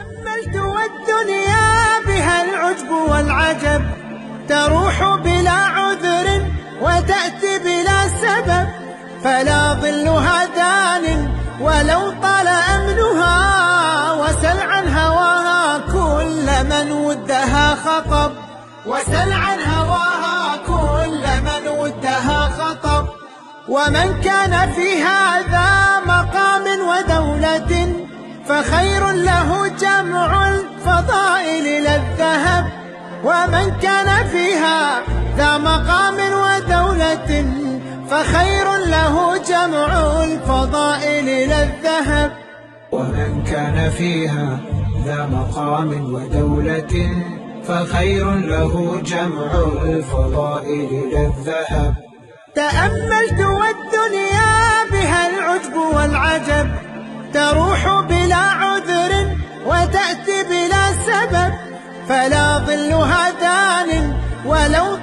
تأملت والدنيا بها العجب والعجب، تروح بلا عذر وتأتي بلا سبب، فلا ظلها دان ولو طال أمنها، وسل عن هواها كل من ودها خطب، وسل عن هواها كل من ودها خطب. ومن كان في هذا مقام ودولة فخير له جمع الفضائل لا الذهب، ومن كان فيها ذا مقام ودولة فخير له جمع الفضائل لا الذهب. ومن كان فيها ذا مقام ودولة فخير له جمع الفضائل لا الذهب. تأملت والدنيا بها العجب والعجب، تروح بلا عذر وتأتي بلا سبب، فلا ظلها دان ولو